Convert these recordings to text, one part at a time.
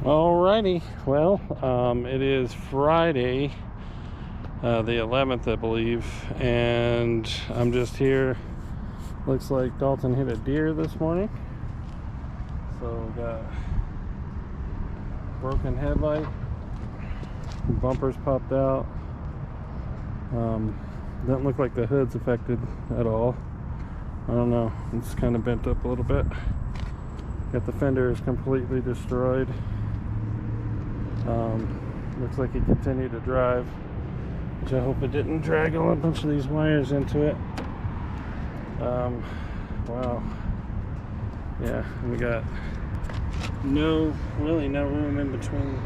Alrighty, well, it is Friday, the 11th, I believe, and I'm just here. Looks like Dalton hit a deer this morning, so we got broken headlight, bumpers popped out. Doesn't look like the hood's affected at all. I don't know, it's kind of bent up a little bit. Got the fender is completely destroyed. Looks like he continued to drive, which I hope it didn't drag a bunch of these wires into it. Wow. Yeah, we got really no room in between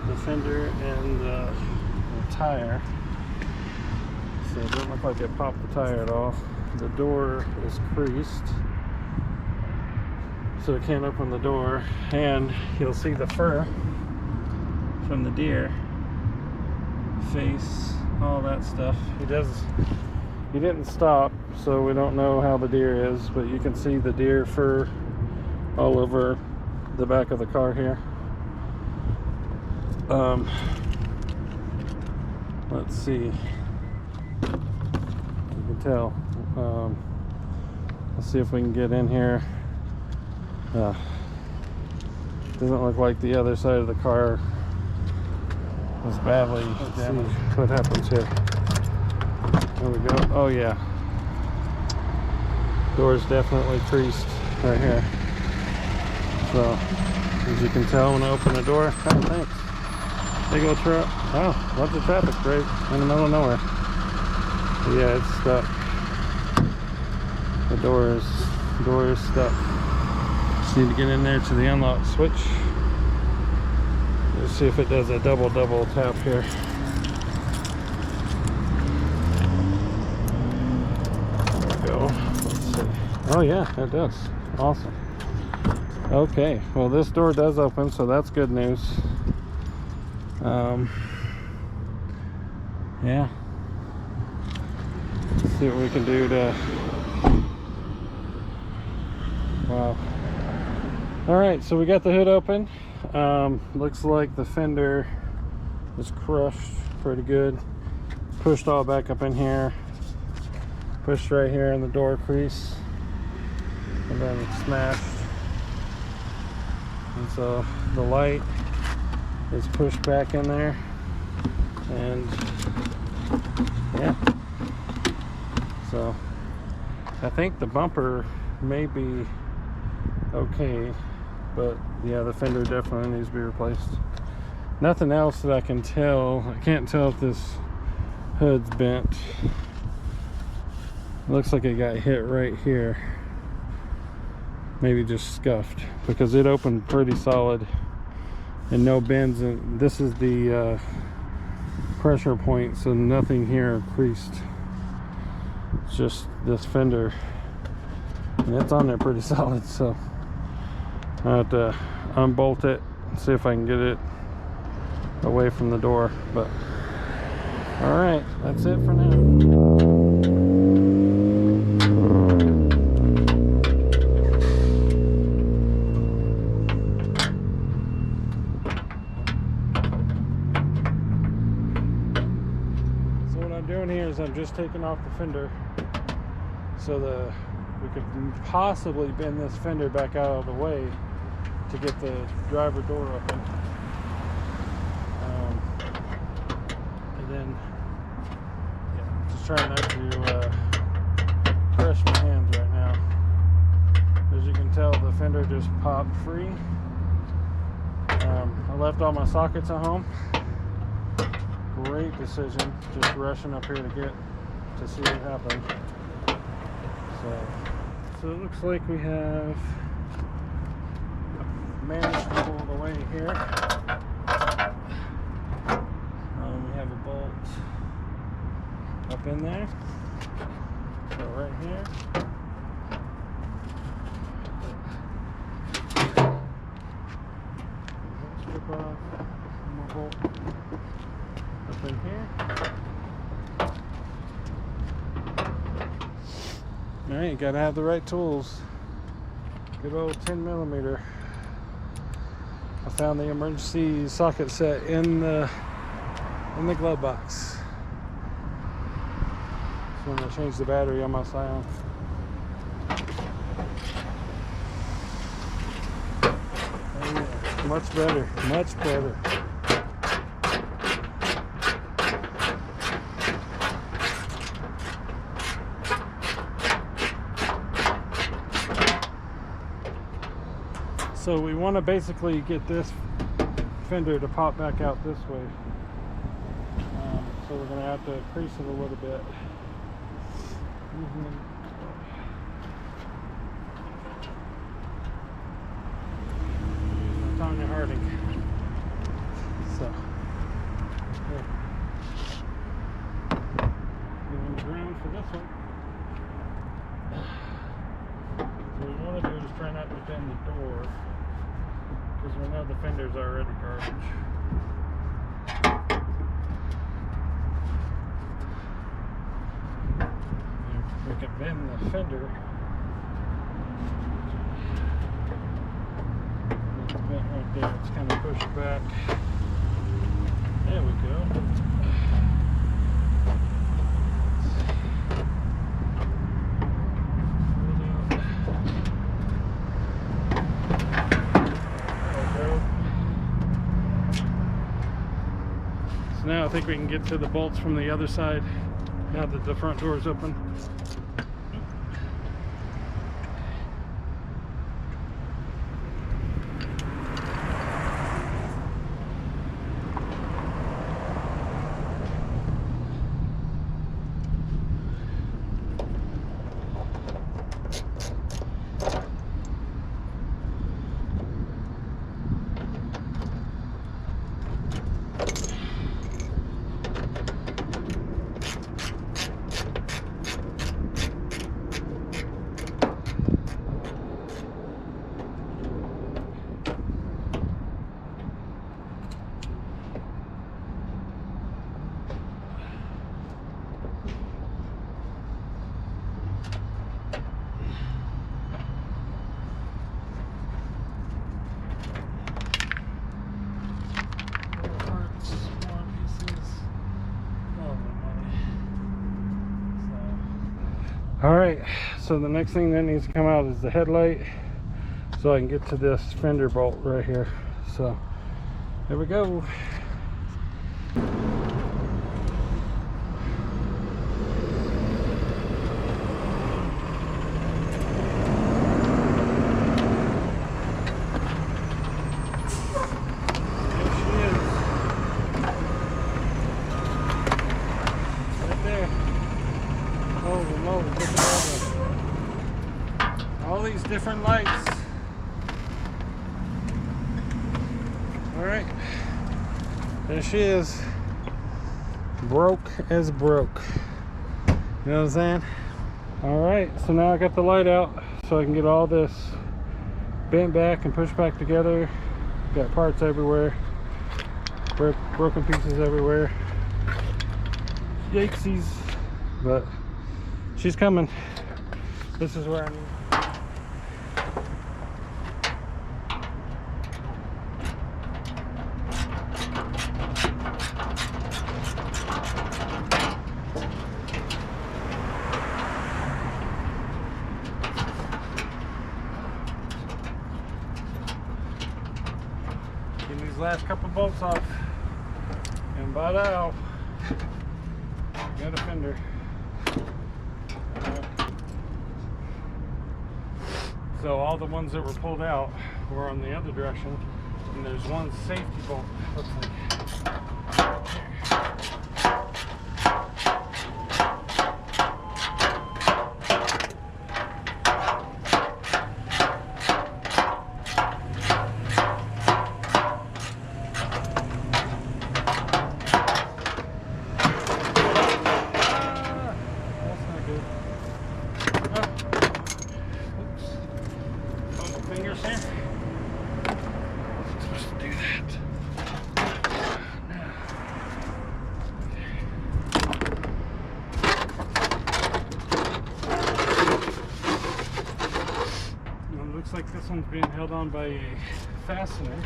the fender and the tire. So it didn't look like it popped the tire at all. The door is creased, so it can't open the door, and you'll see the fur from the deer, face, all that stuff. He didn't stop, so we don't know how the deer is, but you can see the deer fur all over the back of the car here. Let's see, you can tell. Let's see if we can get in here. Doesn't look like the other side of the car was badly damaged. What happens here? There we go. Oh yeah, door's definitely creased right here. So as you can tell, when I open the door, oh thanks, big old truck. Oh, lots of traffic right in the middle of nowhere. But yeah, it's stuck. The door is stuck. Just need to get in there to the unlock switch. Let's see if it does a double tap here. There we go. Let's see. Oh yeah, it does. Awesome. Okay, well this door does open, so that's good news. Yeah. Let's see what we can do to. Wow. All right, so we got the hood open. Looks like the fender is crushed pretty good. Pushed all back up in here. Pushed right here in the door crease. And then smashed. And so the light is pushed back in there. And yeah. So I think the bumper may be okay, but yeah, the fender definitely needs to be replaced. Nothing else that I can tell. I can't tell if this hood's bent. Looks like it got hit right here. Maybe just scuffed, because it opened pretty solid and no bends. And this is the pressure point, so nothing here creased. It's just this fender, and it's on there pretty solid. So I have to unbolt it and see if I can get it away from the door. But all right, that's it for now. So what I'm doing here is I'm just taking off the fender so we could possibly bend this fender back out of the way to get the driver door open. And then, yeah, just trying not to crush my hands right now. As you can tell, the fender just popped free. I left all my sockets at home. Great decision, just rushing up here to see what happened. So it looks like we have managed to pull the way here. We have a bolt up in there. So right here. Strip off. One more bolt up in here. Alright, gotta have the right tools. Good old 10mm. I found the emergency socket set in the glove box. So I'm gonna change the battery on my Scion. Oh yeah, much better, much better. So we want to basically get this fender to pop back out this way. So we're going to have to crease it a little bit. Tanya Harding. So, here. Going ground for this one. So what we want to do is try not to bend the door, because we know the fender's already garbage. We can bend the fender. It's bent right there. It's kind of pushed back. There we go. So now I think we can get to the bolts from the other side now that the front door is open. Alright, so the next thing that needs to come out is the headlight, so I can get to this fender bolt right here. So there we go. All these different lights. Alright, there she is. Broke as broke. You know what I'm saying? Alright, so now I got the light out so I can get all this bent back and pushed back together. Got parts everywhere, broken pieces everywhere. Yikesies, but she's coming. This is where I need. Get these last couple bolts off, and by now, got a fender. So all the ones that were pulled out were on the other direction, and there's one safety bolt, looks like. Fingers here. I'm supposed to do that. It looks like this one's being held on by a fastener.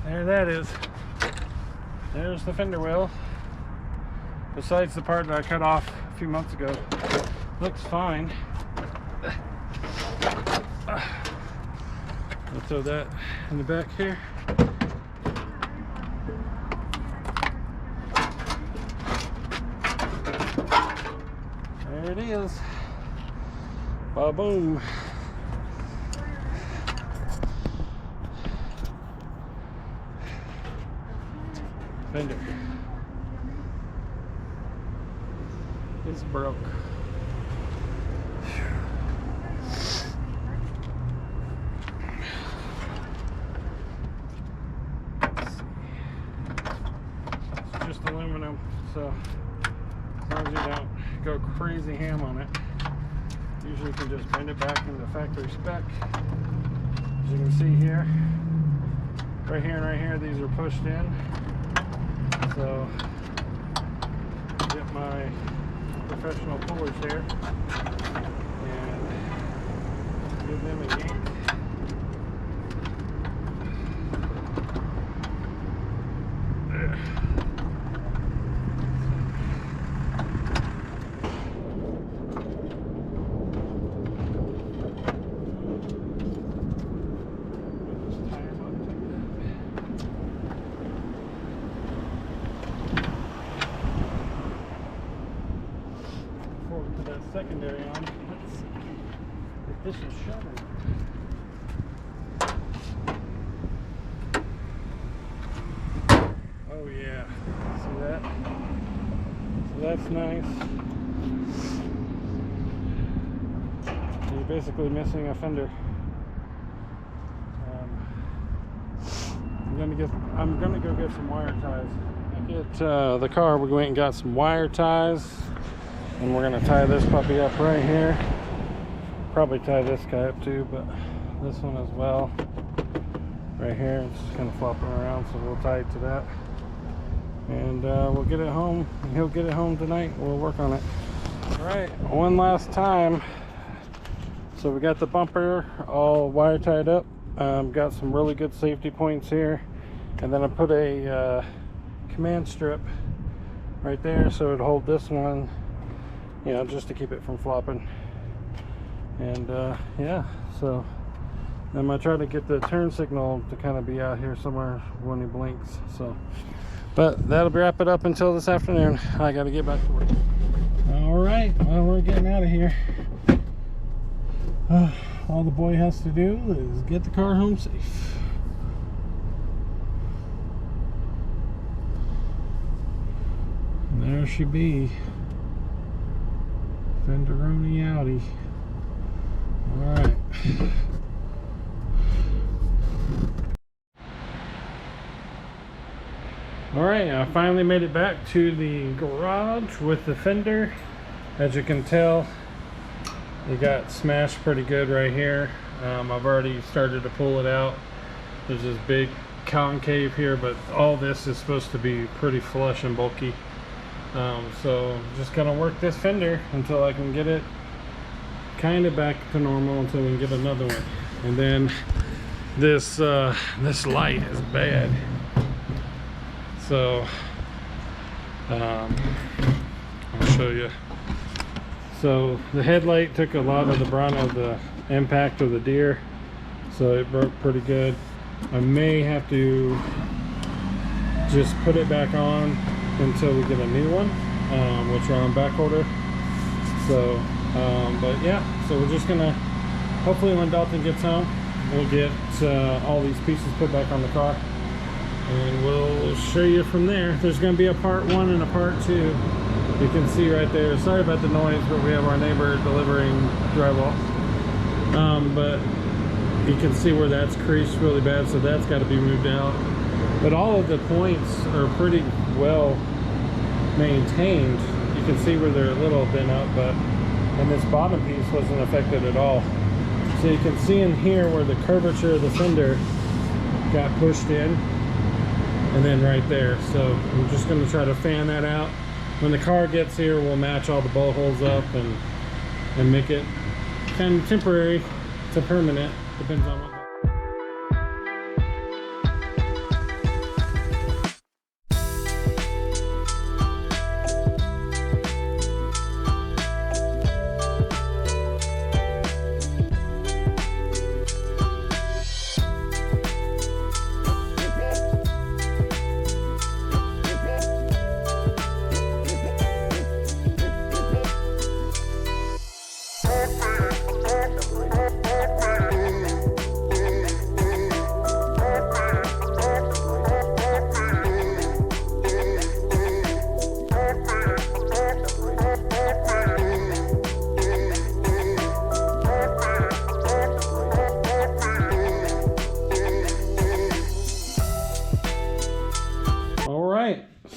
there that is. There's the fender well. Besides the part that I cut off a few months ago. Looks fine. I'll throw that in the back here. There it is. Ba-boom. Fender. It's broke. It's just aluminum, so as long as you don't go crazy ham on it, usually you can just bend it back into factory spec. As you can see here, right here and right here, these are pushed in. So get my professional pullers here and give them a yank. There. Secondary on. Let's see if this will shut or not. Oh yeah, see that? So that's nice. You're basically missing a fender. I'm gonna go get some wire ties. I get the car. We went and got some wire ties. And we're gonna tie this puppy up right here. Probably tie this guy up too, but this one as well. Right here, it's just kind of flopping around, so we'll tie it to that. And we'll get it home. He'll get it home tonight. We'll work on it. All right, one last time. So we got the bumper all wire tied up. Got some really good safety points here. And then I put a command strip right there so it'd hold this one, you know, just to keep it from flopping. And yeah, so I'm gonna try to get the turn signal to kind of be out here somewhere when he blinks. So, but that'll wrap it up until this afternoon. I gotta get back to work. All right, well, we're getting out of here. All the boy has to do is get the car home safe. And there she be. Fenderoni Audi. Alright. Alright, I finally made it back to the garage with the fender. As you can tell, it got smashed pretty good right here. I've already started to pull it out. There's this big concave here, but all this is supposed to be pretty flush and bulky. So I'm just gonna work this fender until I can get it kind of back to normal, until we can get another one. And then this light is bad, so I'll show you. So the headlight took a lot of the brunt of the impact of the deer, so it broke pretty good. I may have to just put it back on until we get a new one, which are on back order. So but yeah, so we're just gonna, hopefully when Dalton gets home, we'll get all these pieces put back on the car, and we'll show you from there. There's gonna be a part 1 and a part 2. You can see right there, sorry about the noise, but we have our neighbor delivering drywall. But you can see where that's creased really bad, so that's got to be moved out. But all of the points are pretty well maintained. You can see where they're a little bent up, but and this bottom piece wasn't affected at all. So you can see in here where the curvature of the fender got pushed in, and then right there. So I'm just going to try to fan that out. When the car gets here, we'll match all the bolt holes up and make it kind of temporary to permanent, depends on what.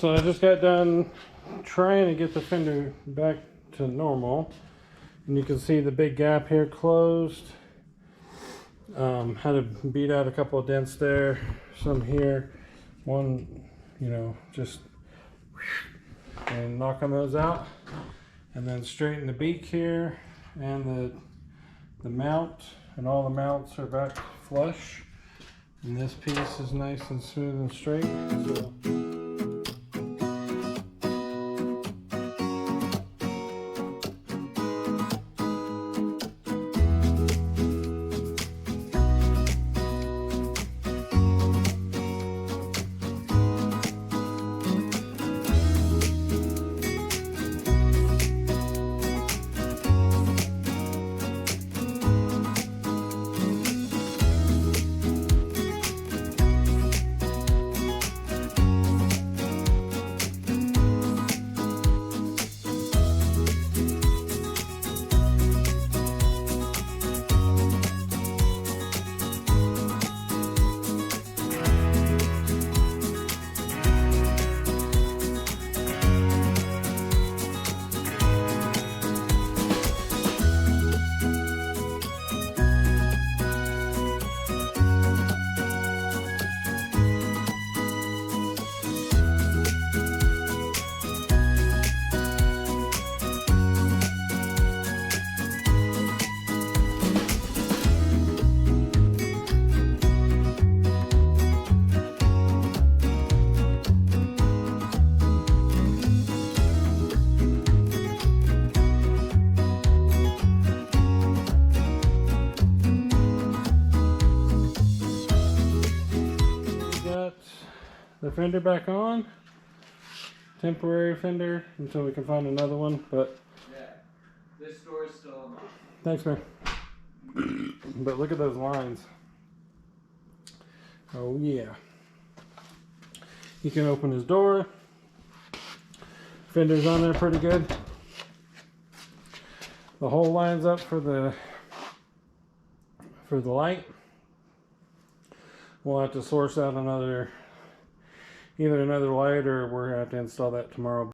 So I just got done trying to get the fender back to normal, and you can see the big gap here closed. Had to beat out a couple of dents there, some here, one, you know, just and knocking those out, and then straighten the beak here and the mount, and all the mounts are back flush, and this piece is nice and smooth and straight. So the fender back on, temporary fender until we can find another one, but yeah, this door is still unlocked. Thanks, man. But look at those lines. Oh yeah. You can open his door. Fender's on there pretty good. The hole lines up for the light. We'll have to source out either another light, or we're gonna have to install that tomorrow.